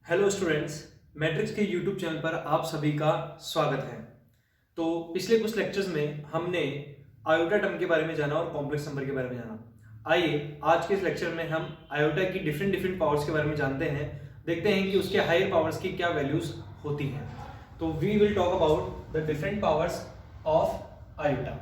Hello students, matrix के YouTube channel पर आप सभी का स्वागत है। तो पिछले कुछ लेक्चर्स में हमने आयोटा टर्म के बारे में जाना और कॉम्प्लेक्स नंबर के बारे में जाना। आइए आज के इस लेक्चर में हम आयोटा की डिफरेंट पावर्स के बारे में जानते हैं, देखते हैं कि उसके हायर पावर्स की क्या वैल्यूज होती हैं। तो we will talk about the different powers of iota.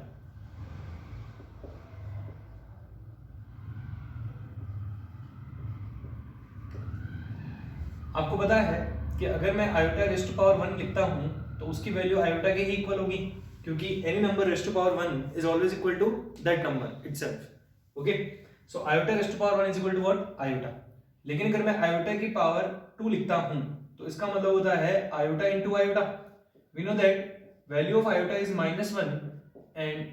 आपको पता है कि अगर मैं आयोटा रेज़ टू पावर 1 लिखता हूं तो उसकी वैल्यू आयोटा के ही इक्वल होगी, क्योंकि any number raise to power 1 is always equal to that number itself. Okay, so iota raise to power 1 is equal to what? Iota. लेकिन अगर मैं आयोटा की पावर 2 लिखता हूं तो इसका मतलब होता है iota into iota. We know that value of iota is -1 and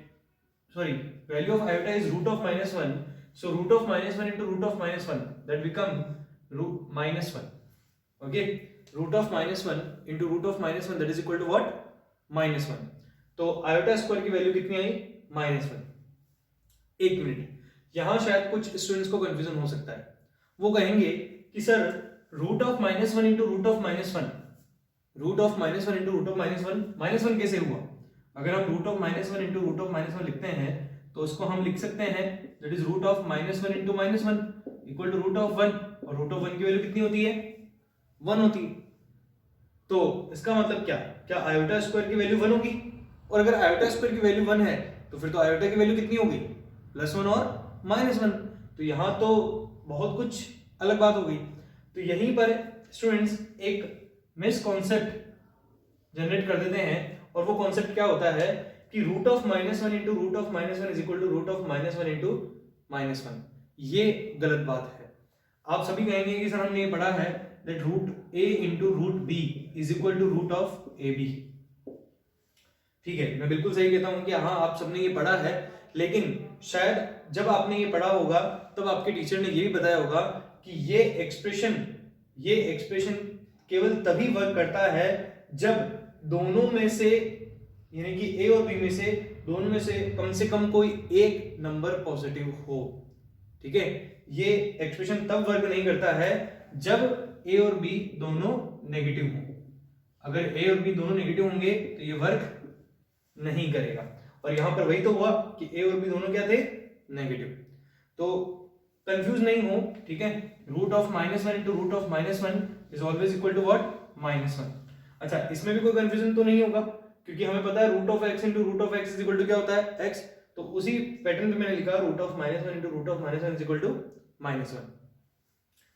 value of iota is root of -1, so root of -1 into root of -1 that become -1. Okay, root of -1 into root of -1 that is equal to what? -1। तो iota square की value कितनी आई? -1। एक minute, यहां शायद कुछ students को confusion हो सकता है। वो कहेंगे कि sir root of -1 into root of -1, root of -1 into root of -1 कैसे हुआ? अगर हम root of -1 into root of -1 लिखते हैं तो उसको हम लिख सकते हैं that is root of -1 into -1 equal to root of 1, और रूट ऑफ 1 की वैल्यू कितनी होती है? 1 होती है। तो इसका मतलब क्या? क्या आयोटा स्क्वायर की वैल्यू 1 होगी? और अगर आयोटा स्क्वायर की वैल्यू 1 है तो फिर तो आयोटा की वैल्यू कितनी होगी? +1 और -1। तो यहां तो बहुत कुछ अलग बात हो गई। तो यहीं पर स्टूडेंट्स एक मिस कॉन्सेप्ट जनरेट कर देते हैं, और वो कॉन्सेप्ट क्या होता है कि root of -1 into root of -1 is equal to root of -1 into -1। ये गलत बात है। आप सभी कहेंगे कि सर हमने ये पढ़ा है that root a into root b is equal to root of ab। ठीक है, मैं बिल्कुल सही कहता हूं कि हाँ आप सबने ये पढ़ा है, लेकिन शायद जब आपने ये पढ़ा होगा तब आपके टीचर ने ये भी बताया होगा कि ये एक्सप्रेशन केवल तभी वर्क करता है जब दोनों में से, यानी कि a और b में से दोनों में से कम कोई एक नंबर पॉजिटिव हो। ठीक है, ये एक्सप्रेशन तब वर्क नहीं करता है जब a और b दोनों नेगेटिव हों। अगर a और b दोनों नेगेटिव होंगे तो ये वर्क नहीं करेगा, और यहां पर वही तो हुआ कि a और b दोनों क्या थे? नेगेटिव। तो कंफ्यूज नहीं हो, ठीक है। Root of -1 into root of -1 is always equal to what? -1। अच्छा, इसमें भी कोई कंफ्यूजन तो नहीं होगा, क्योंकि हमें पता है root of x into root of x is equal to क्या होता है? x। तो उसी पैटर्न पे मैंने लिखा root of -1 into root of -1 is equal to -1।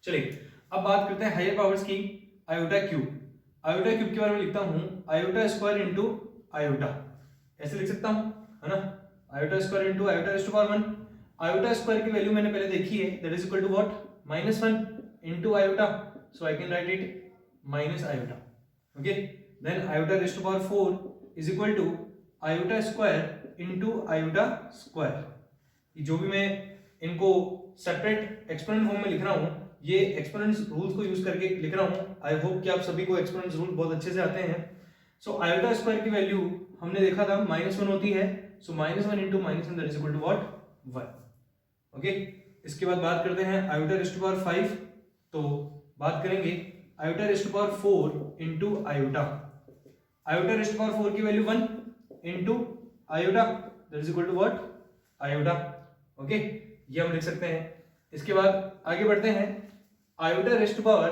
चलिए अब बात करते हैं हायर पावर्स की। Iota cube. आयोटा क्यूब के बारे में लिखता हूं आयोटा स्क्वायर इंटू आयोटा, ऐसे लिख सकता हूं, है ना? Iota square into iota raise to power 1। Iota square की वैल्यू मैंने पहले देखी है, that is equal to what? -1 into iota, so I can write it minus iota. Okay, then iota raise to power 4 is equal to iota square into iota square. जो भी मैं इनको separate exponent form में लिख रहा हूं, ये exponents rules को यूज करके लिख रहा हूं। आई होप कि आप सभी को एक्सपोनेंट्स रूल बहुत अच्छे से आते हैं। सो आयोटा स्क्वायर की वैल्यू हमने देखा था -1 होती है, so -1 into -1 that is equal to what? 1। Okay, इसके बाद बात करते हैं आयोटा रेज़ टू पावर 5। तो बात करेंगे iota raise to power 4 into iota. Iota raise to power 4 की value 1 into iota that is equal to what? Iota. Okay, ये हम लिख सकते हैं। इसके बाद आगे बढ़ते हैं, iota raise to power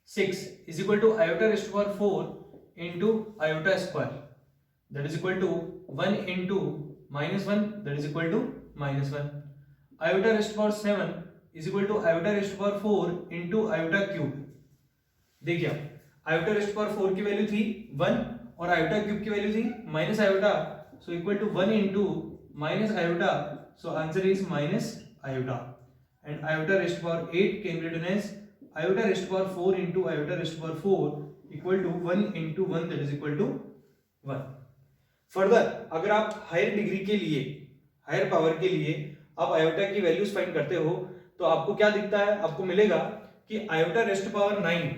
6 is equal to iota raise to power 4 into iota square that is equal to 1 into -1 that is equal to -1। Iota raise to power 7 is equal to iota raise to power 4 into iota cube. देखिए iota raise to power 4 की value थी 1 और iota cube की value थी minus iota, so equal to 1 into minus iota, so answer is minus iota. And iota raised to power 8 can be written as iota raised to power 4 into iota raised to power 4 equal to 1 into 1 that is equal to 1। Further अगर आप higher degree के लिए, higher power के लिए आप iota की values find करते हो तो आपको क्या दिखता है? आपको मिलेगा कि iota raise to power 9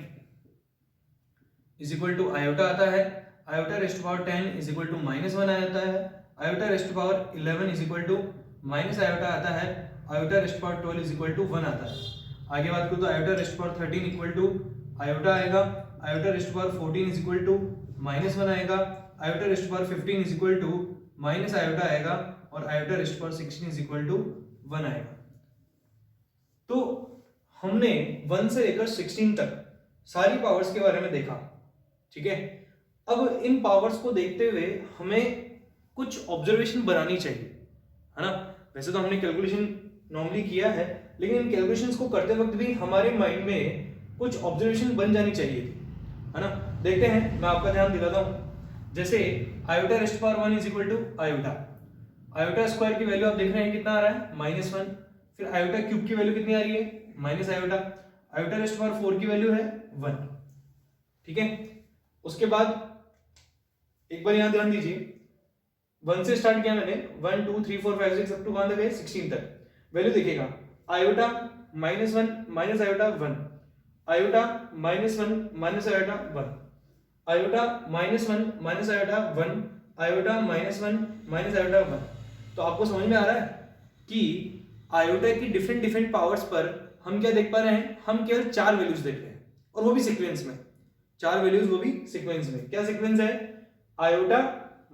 is equal to iota आता है, iota raise to power 10 is equal to -1 आता है, iota raise to power 11 is equal to minus iota आता है, iota raise to power 12 is equal to 1 आता है। आगे बात करूँ तो iota raised power 13 equal to iota आएगा, iota raised power 14 is equal to -1 आएगा, iota raised power 15 is equal to minus iota आएगा, और iota raised power 16 is equal to 1 आएगा। तो हमने 1 से लेकर 16 तक सारी पावर्स के बारे में देखा, ठीक है। अब इन पावर्स को देखते हुए हमें कुछ ऑब्जर्वेशन बनानी चाहिए, है ना। वैसे तो हमने कैलकुलेशन नॉर्मली किया है, लेकिन इन कैलकुलेशंस को करते वक्त भी हमारे माइंड में कुछ ऑब्जर्वेशन बन जानी चाहिए थी, है ना। देखते हैं, मैं आपका ध्यान दिलाता हूं। जैसे iota raised power 1 is equal to iota, iota square की वैल्यू आप देख रहे हैं कितना आ रहा है -1, फिर आयोटा क्यूब की वैल्यू कितनी आ रही है minus iota, iota raised power 4 की वैल्यू है 1, ठीक है। उसके बाद एक बार यहां ध्यान दीजिए, 1 से स्टार्ट किया मैंने, 1 2 3 4 5 6 अप टू कहां तक है 16 तक। वैल्यू देखिएगा, iota -1 minus iota 1, iota -1 minus iota 1, iota -1 minus iota 1, iota -1 minus iota 1। तो आपको समझ में आ रहा है कि आयोटा की डिफरेंट पावर्स पर हम क्या देख पा रहे हैं, हम केवल 4 वैल्यूज देख रहे हैं, और वो भी सीक्वेंस में, 4 वैल्यूज वो भी सीक्वेंस में। क्या सीक्वेंस है, आयोटा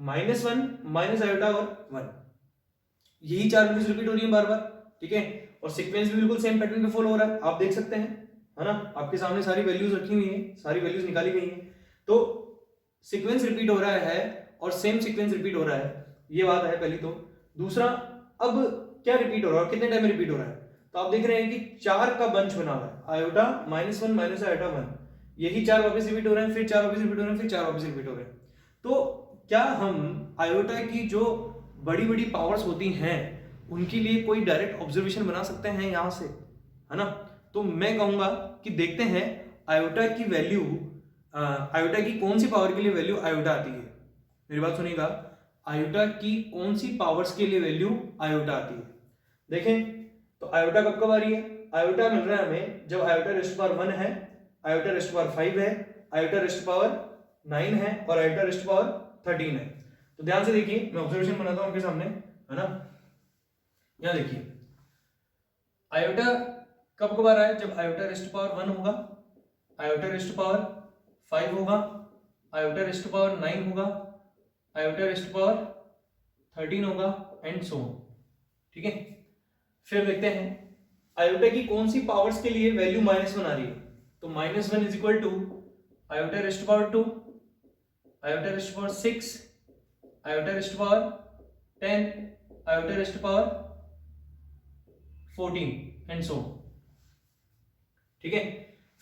-1 माइनस आयोटा और 1, यही 4 वैल्यूज रिपीट हो रही है बार बार, ठीक है। और सीक्वेंस भी बिल्कुल सेम पैटर्न पे फॉलो हो रहा है, आप देख सकते हैं, है ना। आपके सामने सारी वैल्यूज रखी हुई हैं, सारी वैल्यूज निकाली गई हैं, तो सीक्वेंस रिपीट हो रहा है और सेम सीक्वेंस रिपीट हो रहा है, ये बात है पहली। तो दूसरा, अब क्या रिपीट हो रहा है और कितने टाइम में रिपीट हो रहा है, तो आप देख रहे हैं कि 4 का बंच बना हुआ है, आयोटा -1 माइनस आयोटा 1, यही 4 वापस रिपीट हो रहे हैं, फिर 4 वापस रिपीट हो रहे हैं, फिर 4 वापस रिपीट हो रहे हैं। तो क्या हम आयोटा की जो बड़ी बड़ी पावर्स होती हैं उनके लिए कोई डायरेक्ट ऑब्जर्वेशन बना सकते हैं यहां से, है ना। तो मैं कहूंगा कि देखते हैं आयोटा की वैल्यू, आयोटा की कौन सी पावर के लिए वैल्यू आयोटा आती है। मेरी बात सुनिएगा, आयोटा की कौन सी पावर्स के लिए वैल्यू आयोटा आती है। देखें तो आयोटा कब कब आ रही है, आयोटा मिल रहा है हमें जब आयोटा रेस्ट पावर 1 है, आयोटा रेस्ट पावर 5 है, आयोटा रेस्ट पावर 9 है, और आयोटा रेस्ट पावर 13 है। तो ध्यान से देखिए, मैं ऑब्जर्वेशन बनाता हूं आपके सामने, है ना। यहां देखिए, आयोटा कब कब आ रहा है, जब आयोटा रेस्ट पावर 1 होगा, आयोटा रेस्ट पावर 5 होगा, आयोटा रेस्ट पावर 9 होगा, आयोटा रेस्ट पावर 13 होगा, एंड सो, ठीक है। फिर देखते हैं आयोटा की कौन सी पावर्स के लिए वैल्यू -1 आ रही है, तो -1 is equal to iota raised power 2, iota raised power 6, iota raised power 10, iota raised power 14, and so, ठीक है।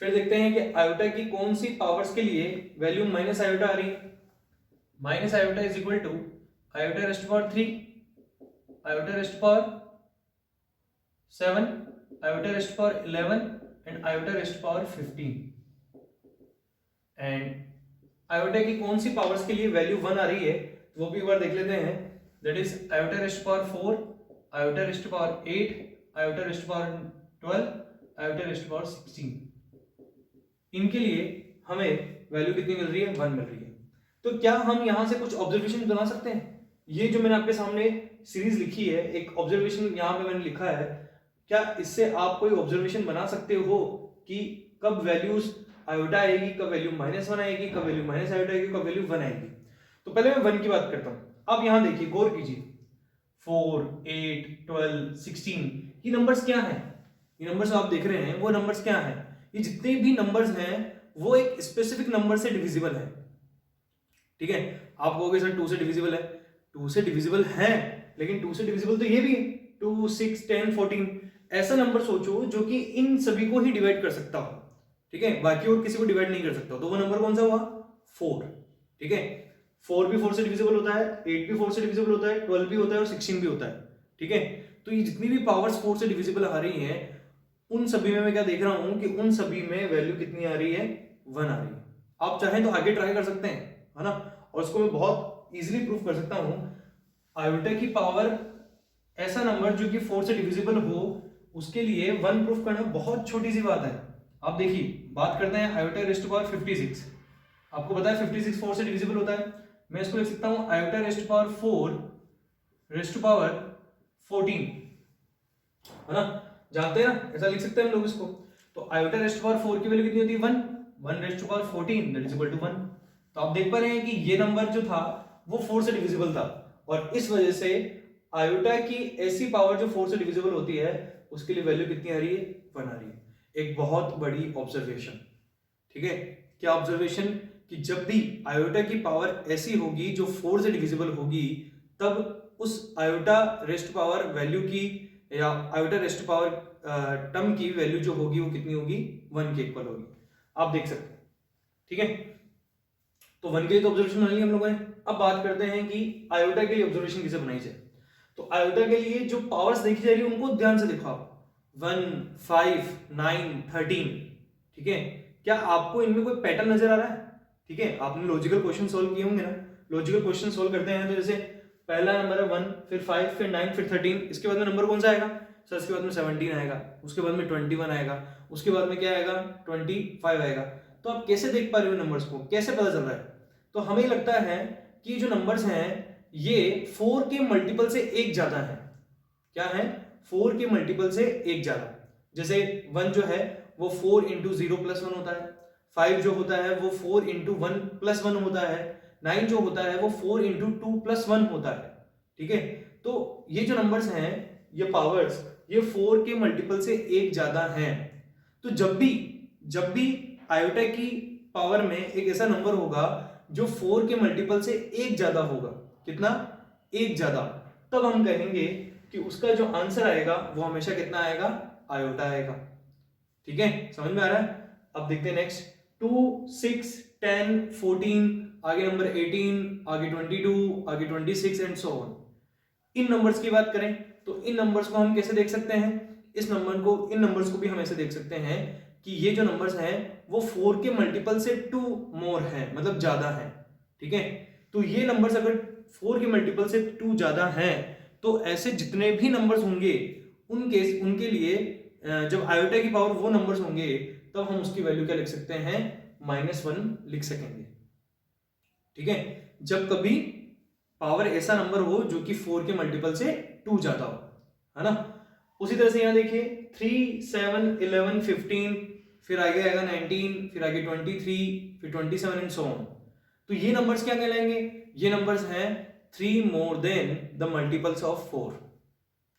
फिर देखते हैं कि आयोटा की कौन सी पावर्स के लिए वैल्यू माइनस आयोटा आ रही है, minus iota is equal to iota raised power 3, iota raised power 7, iota raised power 11, and iota raised power 15। And iota की कौन सी पावर्स के लिए वैल्यू 1 आ रही है, वो भी एक बार देख लेते हैं। That is iota raised power 4, iota raised power 8, iota raised power 12, iota raised power 16। इनके लिए हमें वैल्यू कितनी मिल रही है, 1 मिल रही है। तो क्या हम यहां से कुछ ऑब्जर्वेशन बना सकते हैं, ये जो मैंने आपके सामने सीरीज लिखी है, एक ऑब्जर्वेशन यहां पे मैंने लिखा है, क्या इससे आप कोई ऑब्जर्वेशन बना सकते हो कि कब वैल्यूज आयोटा आएगी, कब वैल्यू -1 आएगी, कब वैल्यू माइनस आयोटा आएगी, कब वैल्यू 1 आएगी। तो पहले मैं 1 की बात करता हूं। आप यहां देखिए, गौर कीजिए, 4, 8, 12, 16, ये नंबर्स क्या हैं, ये नंबर्स आप देख रहे हैं वो नंबर्स क्या हैं, ये जितने भी नंबर्स हैं वो एक स्पेसिफिक नंबर से डिविजिबल है, ठीक है। आप कहोगे सर 2 से डिविजिबल है, 2 से डिविजिबल है, लेकिन 2 से डिविजिबल तो ये भी है, 2, 6, 10, 14, ऐसा नंबर सोचो जो कि इन सभी को ही डिवाइड कर सकता हो, ठीक है, बाकी और किसी को डिवाइड नहीं कर सकता। तो वो नंबर कौन सा हुआ, 4, ठीक है। 4 भी 4 से डिविजिबल होता है, 8 भी 4 से डिविजिबल होता है, 12 भी होता है, और 16 भी होता है, ठीक है। तो ये जितनी भी पावर्स 4 से डिविजिबल आ रही हैं, उन सभी में मैं क्या देख रहा हूं कि उन सभी में वैल्यू कितनी आ रही है, 1 आ रही है। आप चाहें तो आगे ट्राई कर सकते हैं, है ना, और इसको मैं बहुत इजीली प्रूफ कर सकता हूं। आयोटा की पावर ऐसा नंबर जो कि 4 से डिविजिबल हो, उसके लिए 1 प्रूफ करना बहुत छोटी सी बात है। आप देखिए, बात करते हैं आयोटा रेस्ट पावर 56, आपको पता है 56 4 से डिविजिबल होता है, मैं इसको लिख सकता हूं iota raised power 4 rest power 14, है ना। जानते हैं ना, ऐसा लिख सकते हैं हम लोग इसको। तो आयोटा रेस्ट पावर 4 की वैल्यू कितनी होती है 1, 1 raised power 14 that is equal to 1। तो आप देख पा रहे हैं कि ये नंबर जो था वो 4 से डिविजिबल था, और इस वजह से आयोटा की ऐसी पावर जो 4 से डिविजिबल होती है उसके लिए वैल्यू कितनी आ रही है, 1 आ रही है। एक बहुत बड़ी ऑब्जर्वेशन, ठीक है। क्या ऑब्जर्वेशन, कि जब भी आयोटा की पावर ऐसी होगी जो 4 से डिविजिबल होगी, तब उस आयोटा रेस्ट पावर वैल्यू की या आयोटा रेस्ट पावर टर्म की वैल्यू जो होगी वो कितनी होगी, 1 के इक्वल होगी। आप देख सकते हैं, ठीक है। तो 1 के लिए तो ऑब्जर्वेशन बना ली हम लोगों ने। अब बात करते हैं कि आयोटा के लिए ऑब्जर्वेशन कैसे बनाई जाए। तो आयोटा के लिए जो पावर्स देखी जा रही है उनको ध्यान से देखो आप, 1, 5, 9, 13, ठीक है। क्या आपको इनमें कोई पैटर्न नजर आ रहा है, ठीक है। आपने लॉजिकल क्वेश्चन सॉल्व किए होंगे ना, लॉजिकल क्वेश्चन सॉल्व करते हैं तो जैसे पहला नंबर है 1, फिर 5, फिर 9, फिर 13, इसके बाद में नंबर कौन सा आएगा सर, इसके बाद में 17 आएगा, उसके बाद में 21 आएगा, उसके बाद में क्या आएगा 25 आएगा। तो आप कैसे देख पा रहे हो नंबर्स को, कैसे पता चल रहा है। तो हमें लगता है कि जो नंबर्स हैं ये 4 के मल्टीपल से एक ज्यादा है। क्या है, 4 के मल्टीपल से एक ज्यादा। जैसे 1 जो है वो 4 इंटू 0 प्लस 1 होता है, 5 जो होता है वो 4 इंटू 1 प्लस 1 होता है, 9 जो होता है वो 4 इंटू 2 प्लस 1 होता है, ठीक है। तो ये जो नंबर्स हैं, ये पावर्स, ये 4 के मल्टीपल से एक ज्यादा हैं। तो जब भी आयोटा की पावर में एक ऐसा नंबर होगा जो 4 के मल्टीपल से एक ज्यादा होगा, कितना, एक ज्यादा, तब हम कहेंगे कि उसका जो आंसर आएगा वो हमेशा कितना आएगा, आयोटा आएगा, ठीक है। समझ में आ रहा है। अब देखते हैं नेक्स्ट, 2, 6, 10, 14, आगे नंबर 18, आगे 22, आगे 26 and so on. In numbers की बात करें तो इन नंबर्स को हम कैसे देख सकते हैं, इन नंबर्स को भी हम ऐसे देख सकते हैं कि ये जो नंबर्स हैं वो 4 के मल्टीपल से 2 मोर है, मतलब ज्यादा है, ठीक है। तो ये नंबर्स अगर 4 के मल्टीपल से 2 ज्यादा हैं तो ऐसे जितने भी नंबर्स होंगे उनके लिए जब आयोटा की पावर वो नंबर्स होंगे तब हम उसकी वैल्यू क्या लिख सकते हैं, -1 लिख सकेंगे, ठीक है। जब कभी पावर ऐसा नंबर हो जो कि 4 के मल्टीपल से 2 ज्यादा हो, है ना। उसी तरह से यहां देखिए 3, 7, 11, 15, फिर आगे आएगा 19, फिर आगे 23, फिर 27 एंड सो ऑन। तो ये नंबर्स क्या कहलाएंगे, ये नंबर्स हैं 3 more than the multiples of 4,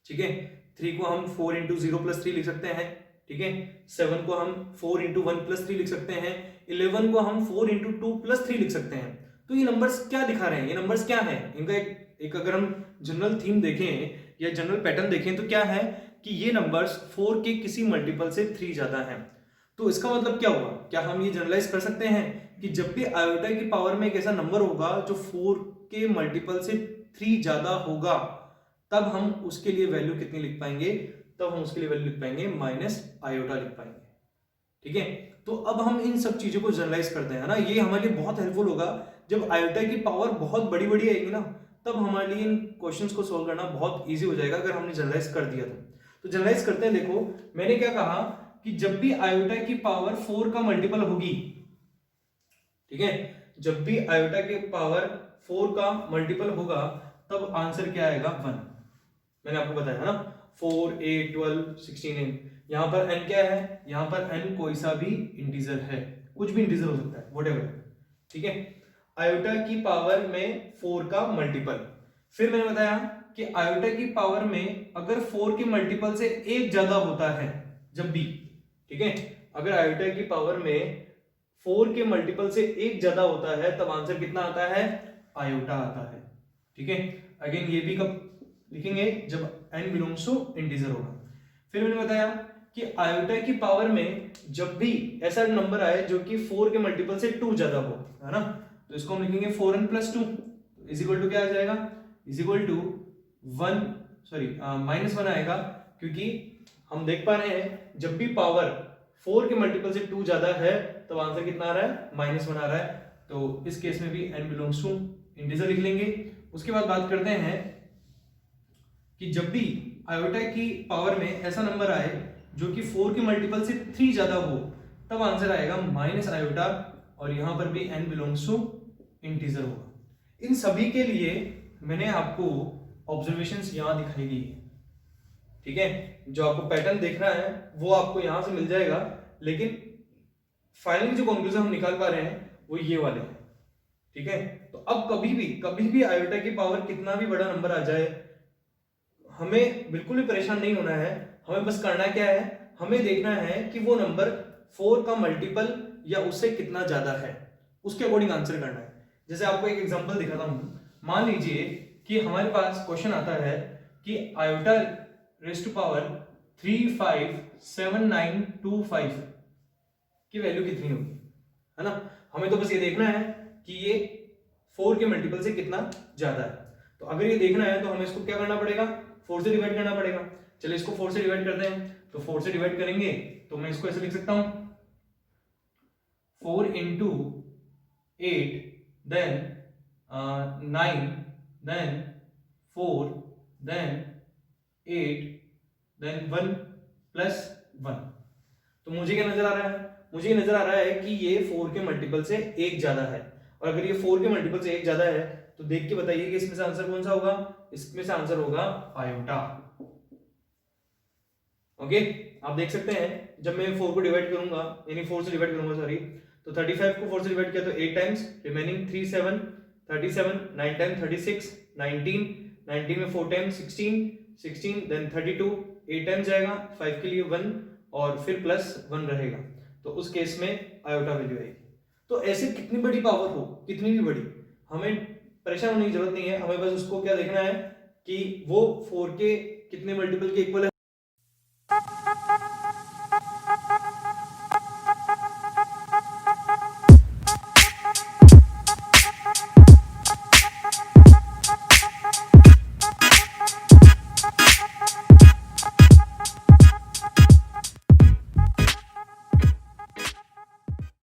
ठीक है। 3 को हम 4 इंटू 0 प्लस 3 लिख सकते हैं, ठीक है। 7 को हम 4 इंटू 1 प्लस 3 लिख सकते हैं, 11 को हम 4 इंटू 2 प्लस 3 लिख सकते हैं। तो ये नंबर्स क्या दिखा रहे हैं, ये नंबर्स क्या है, इनका एक अगर हम जनरल थीम देखें या जनरल पैटर्न देखें तो क्या है कि ये नंबर्स 4 के किसी मल्टीपल से 3 ज्यादा हैं। तो इसका मतलब क्या हुआ, क्या हम ये जनरलाइज कर सकते हैं कि जब भी आयोटा की पावर में एक ऐसा नंबर होगा जो 4 के मल्टीपल से 3 ज्यादा होगा तब हम उसके लिए वैल्यू कितनी लिख पाएंगे, तब हम उसके लिए वैल्यू लिख पाएंगे माइनस आयोटा लिख पाएंगे, ठीक है। तो अब हम इन सब चीजों को जनरलाइज करते हैं ना, ये हमारे लिए बहुत हेल्पफुल होगा। जब आयोटा की पावर बहुत बड़ी बड़ी आएगी ना तब हमारे लिए इन क्वेश्चंस को सॉल्व करना बहुत इजी हो जाएगा अगर हमने जनरलाइज कर दिया तो जनरलाइज करते हैं। देखो मैंने क्या कहा कि जब भी आयोटा की पावर 4 का मल्टीपल होगी, ठीक है, जब भी आयोटा की पावर 4 का मल्टीपल होगा तब आंसर क्या आएगा, 1। मैंने आपको बताया ना 4, 8, 12, 16 यहां पर n क्या है, यहां पर n कोई सा भी इंटीजर है, कुछ भी इंटीजर हो सकता है, व्हाटएवर, ठीक है। आयोटा की पावर में 4 का मल्टीपल, फिर मैंने बताया कि आयोटा की पावर में अगर 4 के मल्टीपल से एक ज्यादा होता है जब भी, ठीक है, अगर आयोटा की पावर में 4 के मल्टीपल से एक ज्यादा होता है तब आंसर कितना आता है, आयोटा आता है, ठीक है। अगेन ये भी कब लिखेंगे, जब n बिलोंग्स टू इंटीजर होगा। फिर मैंने बताया कि आयोटा की पावर में जब भी ऐसा नंबर आए जो कि 4 के मल्टीपल से 2 ज्यादा हो, है ना, तो इसको हम लिखेंगे 4n + 2 इज इक्वल टू क्या आ जाएगा, इज इक्वल टू -1 आएगा, क्योंकि हम देख पा रहे हैं जब भी पावर 4 के मल्टीपल से 2 ज्यादा है तब आंसर कितना आ रहा है, -1 आ रहा है। तो इस केस में भी n बिलोंग्स टू इंटीजर लिख लेंगे। उसके बाद बात करते हैं कि जब भी आयोटा की पावर में ऐसा नंबर आए जो कि 4 के मल्टीपल से 3 ज्यादा हो तब आंसर आएगा -आयोटा, और यहां पर भी n बिलोंग्स टू इंटीजर होगा। इन सभी के लिए मैंने आपको ऑब्जर्वेशंस यहां दिखाई दी है, ठीक है, जो आपको पैटर्न देखना है वो आपको यहां से मिल जाएगा, लेकिन फाइनली जो कंक्लूजन हम निकाल पा रहे हैं वो ये वाले हैं। ठीक है, तो अब कभी भी आयोटा की पावर कितना भी बड़ा नंबर आ जाए, हमें बिल्कुल भी परेशान नहीं होना है। हमें बस करना क्या है, हमें देखना है कि वो नंबर 4 का मल्टीपल या उससे कितना ज्यादा है, उसके अकॉर्डिंग आंसर करना है। जैसे आपको एक एग्जांपल दिखाता हूं, मान लीजिए कि हमारे पास क्वेश्चन आता है कि आयोटा रेज़ टू पावर 357925 की वैल्यू कितनी होगी, है ना। हमें तो बस ये देखना है कि ये 4 के मल्टीपल से कितना ज्यादा है। तो अगर ये देखना है तो हमें इसको क्या करना पड़ेगा, 4 से डिवाइड करना पड़ेगा। चलिए इसको 4 से डिवाइड करते हैं। तो 4 से डिवाइड करेंगे तो मैं इसको ऐसे लिख सकता हूं, 4 into 8 then 9 then 4 then 8 then 1 plus 1। तो मुझे क्या नजर आ रहा है, मुझे ये नजर आ रहा है कि ये 4 के मल्टीपल से एक ज्यादा है। और अगर ये 4 के मल्टीपल से एक ज्यादा है तो देख के बताइए कि इसमें से आंसर कौन सा होगा, इसमें से आंसर होगा आयोटा। ओके, आप देख सकते हैं जब मैं 4 को डिवाइड करूंगा, यानी 4 से डिवाइड करूंगा सॉरी, तो 35 को 4 से डिवाइड किया तो 8 टाइम्स, रिमेनिंग 3 7 37, 9 टाइम 36, 19, 19 में 4 टाइम 16, 16 देन 32, 8 टाइम जाएगा, 5 के लिए 1 और फिर प्लस 1 रहेगा। तो उस केस में आयोटा वैल्यू आएगी। तो ऐसे कितनी बड़ी पावर हो, कितनी भी बड़ी, हमें परेशान होने की जरूरत नहीं है। हमें बस उसको क्या देखना है कि वो 4 के कितने मल्टीपल के इक्वल है।